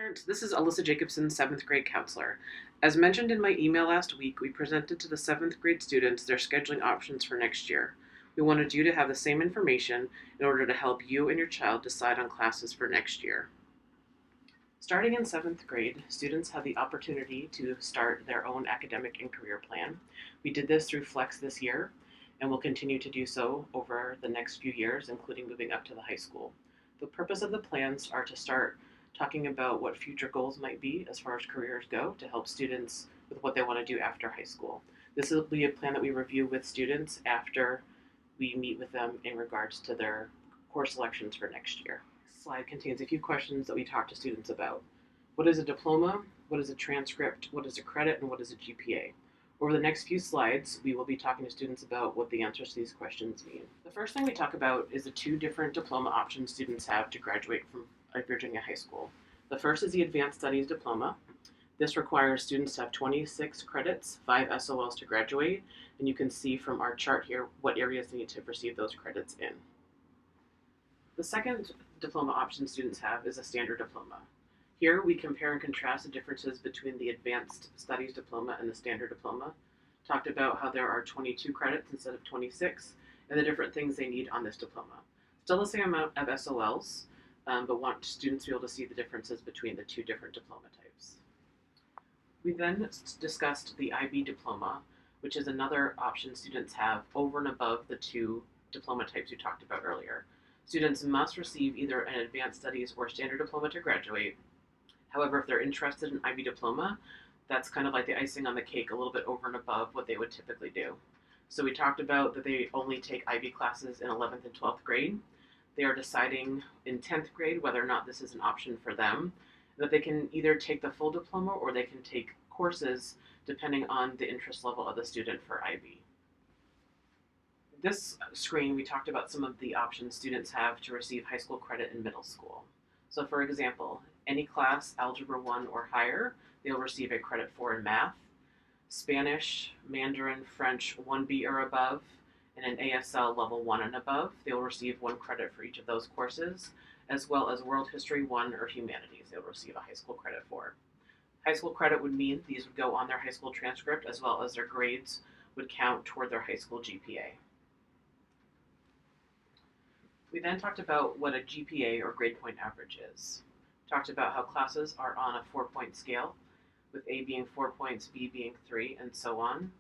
Parents, this is Alyssa Jacobson, 7th grade counselor. As mentioned in my email last week, we presented to the 7th grade students their scheduling options for next year. We wanted you to have the same information in order to help you and your child decide on classes for next year. Starting in 7th grade, students have the opportunity to start their own academic and career plan. We did this through Flex this year, and will continue to do so over the next few years, including moving up to the high school. The purpose of the plans are to start talking about what future goals might be as far as careers go to help students with what they want to do after high school. This will be a plan that we review with students after we meet with them in regards to their course selections for next year. This slide contains a few questions that we talk to students about. What is a diploma? What is a transcript? What is a credit? And what is a GPA? Over the next few slides, we will be talking to students about what the answers to these questions mean. The first thing we talk about is the two different diploma options students have to graduate from Virginia High School. The first is the Advanced Studies Diploma. This requires students to have 26 credits, 5 SOLs to graduate, and you can see from our chart here what areas they need to receive those credits in. The second diploma option students have is a Standard Diploma. Here we compare and contrast the differences between the Advanced Studies Diploma and the Standard Diploma. Talked about how there are 22 credits instead of 26, and the different things they need on this diploma. Still the same amount of SOLs, but want students to be able to see the differences between the two different diploma types. We then discussed the IB Diploma, which is another option students have over and above the two diploma types we talked about earlier. Students must receive either an Advanced Studies or Standard Diploma to graduate. However, if they're interested in IB Diploma, that's kind of like the icing on the cake, a little bit over and above what they would typically do. So we talked about that they only take IB classes in 11th and 12th grade. They are deciding in 10th grade whether or not this is an option for them, that they can either take the full diploma or they can take courses depending on the interest level of the student for IB. This screen, we talked about some of the options students have to receive high school credit in middle school. So for example, any class, Algebra 1 or higher, they'll receive a credit for in math. Spanish, Mandarin, French 1B or above, and an ASL level 1 and above, they will receive 1 credit for each of those courses, as well as World History 1 or Humanities, they'll receive a high school credit for. High school credit would mean these would go on their high school transcript, as well as their grades would count toward their high school GPA. We then talked about what a GPA or grade point average is. Talked about how classes are on a 4-point scale, with A being 4 points, B being 3, and so on.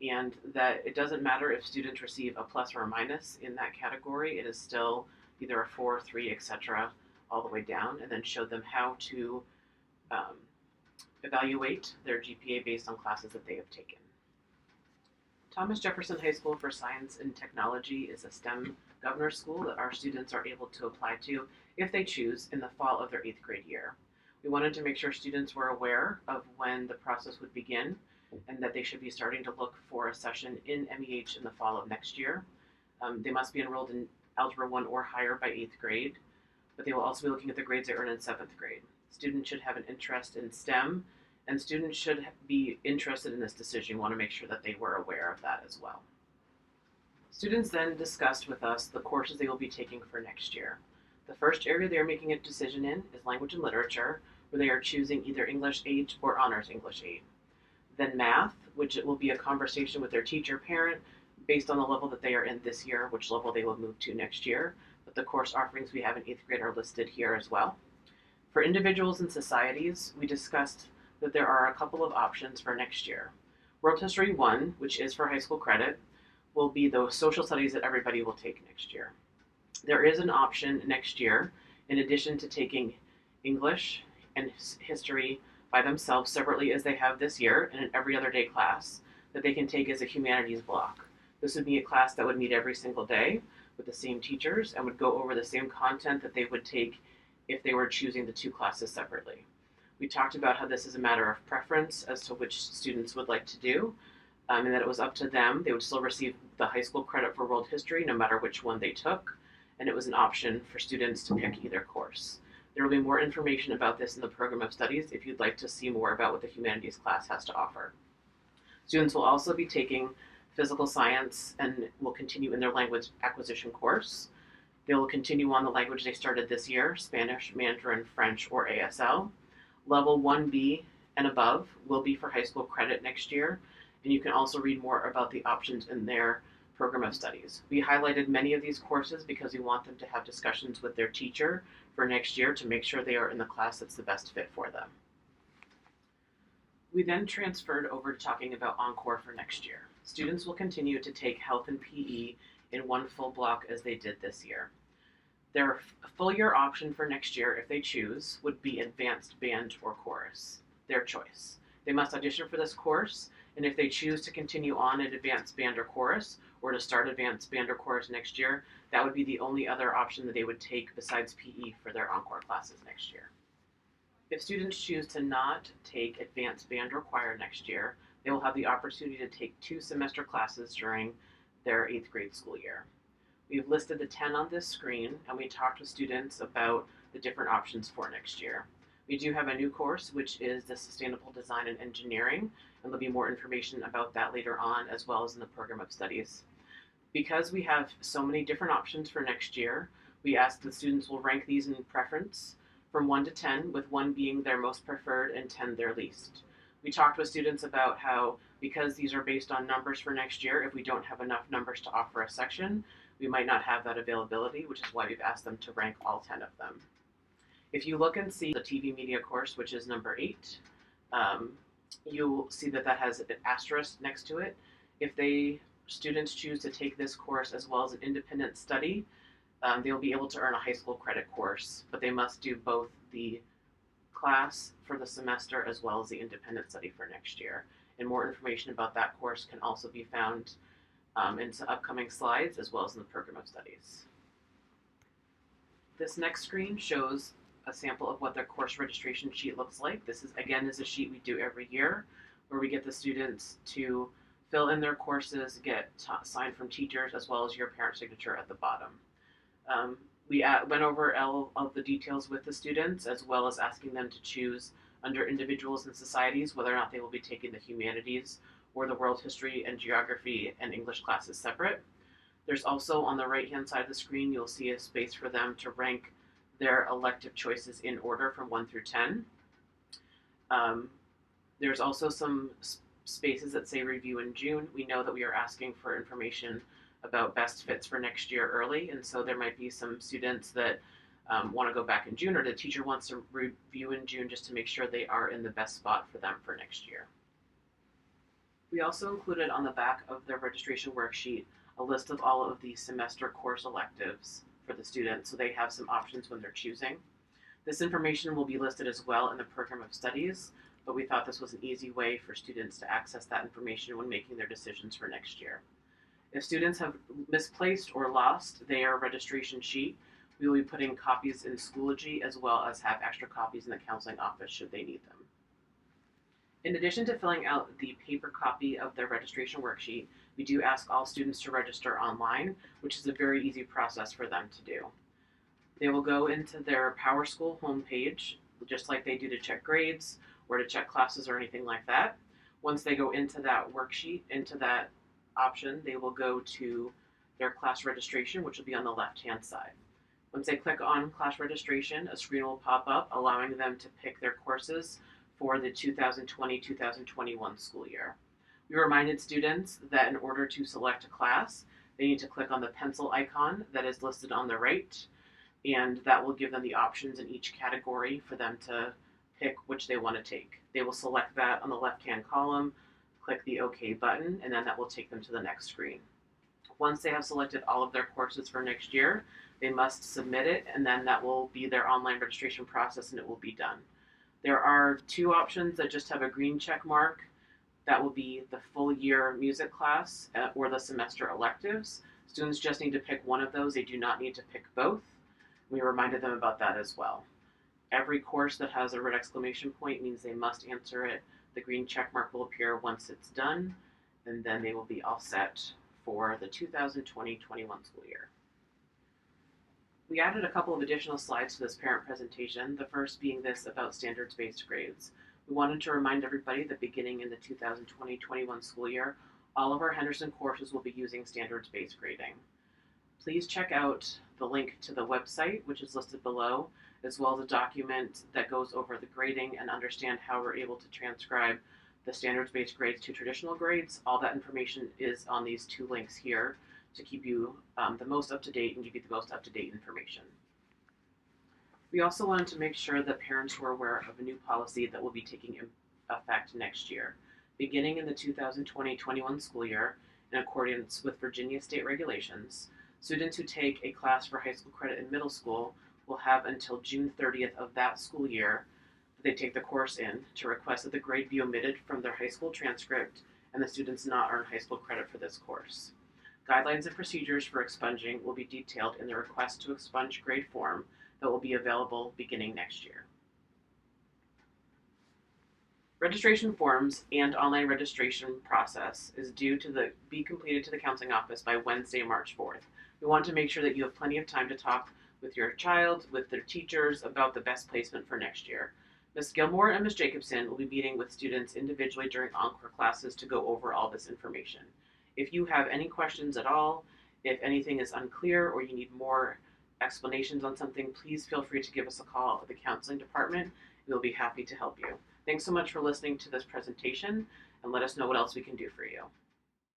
And that it doesn't matter if students receive a plus or a minus in that category, it is still either a 4, 3, etc., all the way down, and then show them how to evaluate their GPA based on classes that they have taken. Thomas Jefferson High School for Science and Technology is a STEM governor school that our students are able to apply to if they choose in the fall of their 8th grade year. We wanted to make sure students were aware of when the process would begin and that they should be starting to look for a session in MEH in the fall of next year. They must be enrolled in Algebra 1 or higher by 8th grade, but they will also be looking at the grades they earn in 7th grade. Students should have an interest in STEM, and students should be interested in this decision. We want to make sure that they were aware of that as well. Students then discussed with us the courses they will be taking for next year. The first area they are making a decision in is Language and Literature, where they are choosing either English 8 or Honors English 8. Then Math, which it will be a conversation with their teacher parent based on the level that they are in this year, which level they will move to next year. But the course offerings we have in 8th grade are listed here as well. For individuals and societies, we discussed that there are a couple of options for next year. World History 1, which is for high school credit, will be the social studies that everybody will take next year. There is an option next year, in addition to taking English and history by themselves separately as they have this year in an every other day class, that they can take as a humanities block. This would be a class that would meet every single day with the same teachers and would go over the same content that they would take if they were choosing the two classes separately. We talked about how this is a matter of preference as to which students would like to do, and that it was up to them. They would still receive the high school credit for world history no matter which one they took, and it was an option for students to pick either course. There will be more information about this in the program of studies if you'd like to see more about what the humanities class has to offer. Students will also be taking physical science and will continue in their language acquisition course. They will continue on the language they started this year, Spanish, Mandarin, French, or ASL. Level 1B and above will be for high school credit next year, and you can also read more about the options in their program of studies. We highlighted many of these courses because we want them to have discussions with their teacher for next year to make sure they are in the class that's the best fit for them. We then transferred over to talking about Encore for next year. Students will continue to take health and PE in one full block as they did this year. Their full year option for next year, if they choose, would be advanced band or chorus, their choice. They must audition for this course, and if they choose to continue on at advanced band or chorus, or to start advanced band or chorus next year, that would be the only other option that they would take besides PE for their Encore classes next year. If students choose to not take advanced band or choir next year, they will have the opportunity to take 2 semester classes during their 8th grade school year. We've listed the 10 on this screen, and we talked with students about the different options for next year. We do have a new course, which is the Sustainable Design and Engineering, and there'll be more information about that later on, as well as in the program of studies. Because we have so many different options for next year, we ask that students will rank these in preference from 1 to 10, with 1 being their most preferred and 10 their least. We talked with students about how, because these are based on numbers for next year, if we don't have enough numbers to offer a section, we might not have that availability, which is why we've asked them to rank all 10 of them. If you look and see the TV media course, which is number 8, you'll see that that has an asterisk next to it. If students choose to take this course as well as an independent study, they'll be able to earn a high school credit course, but they must do both the class for the semester as well as the independent study for next year. And more information about that course can also be found in some upcoming slides as well as in the program of studies. This next screen shows a sample of what their course registration sheet looks like. This is, again, is a sheet we do every year where we get the students to fill in their courses, get signed from teachers, as well as your parent signature at the bottom. We went over all of the details with the students, as well as asking them to choose under individuals and societies whether or not they will be taking the humanities or the world history and geography and English classes separate. There's also on the right-hand side of the screen, you'll see a space for them to rank their elective choices in order from 1 through 10. There's also some spaces that say review in June. We know that we are asking for information about best fits for next year early, and so there might be some students that want to go back in June, or the teacher wants to review in June just to make sure they are in the best spot for them for next year. We also included on the back of their registration worksheet a list of all of the semester course electives for the students, so they have some options when they're choosing. This information will be listed as well in the program of studies, but we thought this was an easy way for students to access that information when making their decisions for next year. If students have misplaced or lost their registration sheet, we will be putting copies in Schoology as well as have extra copies in the counseling office should they need them. In addition to filling out the paper copy of their registration worksheet, we do ask all students to register online, which is a very easy process for them to do. They will go into their PowerSchool homepage, just like they do to check grades or to check classes or anything like that. Once they go into that worksheet, into that option, they will go to their class registration, which will be on the left-hand side. Once they click on class registration, a screen will pop up allowing them to pick their courses for the 2020-2021 school year. We reminded students that in order to select a class, they need to click on the pencil icon that is listed on the right, and that will give them the options in each category for them to pick which they want to take. They will select that on the left-hand column, click the OK button, and then that will take them to the next screen. Once they have selected all of their courses for next year, they must submit it, and then that will be their online registration process and it will be done. There are 2 options that just have a green check mark. That will be the full year music class or the semester electives. Students just need to pick one of those. They do not need to pick both. We reminded them about that as well. Every course that has a red exclamation point means they must answer it. The green check mark will appear once it's done, and then they will be all set for the 2020-21 school year. We added a couple of additional slides to this parent presentation, the first being this about standards-based grades. We wanted to remind everybody that beginning in the 2020-21 school year, all of our Henderson courses will be using standards-based grading. Please check out the link to the website, which is listed below, as well as a document that goes over the grading and understand how we're able to transcribe the standards-based grades to traditional grades. All that information is on these two links here to keep you the most up-to-date and give you the most up-to-date information. We also wanted to make sure that parents were aware of a new policy that will be taking effect next year. Beginning in the 2020-21 school year, in accordance with Virginia state regulations, students who take a class for high school credit in middle school will have until June 30th of that school year that they take the course in to request that the grade be omitted from their high school transcript and the students not earn high school credit for this course. Guidelines and procedures for expunging will be detailed in the request to expunge grade form that will be available beginning next year. Registration forms and online registration process is due to be completed to the counseling office by Wednesday, March 4th. We want to make sure that you have plenty of time to talk with your child, with their teachers, about the best placement for next year. Ms. Gilmore and Ms. Jacobson will be meeting with students individually during encore classes to go over all this information. If you have any questions at all, if anything is unclear or you need more explanations on something, please feel free to give us a call at the counseling department. We'll be happy to help you. Thanks so much for listening to this presentation, and let us know what else we can do for you.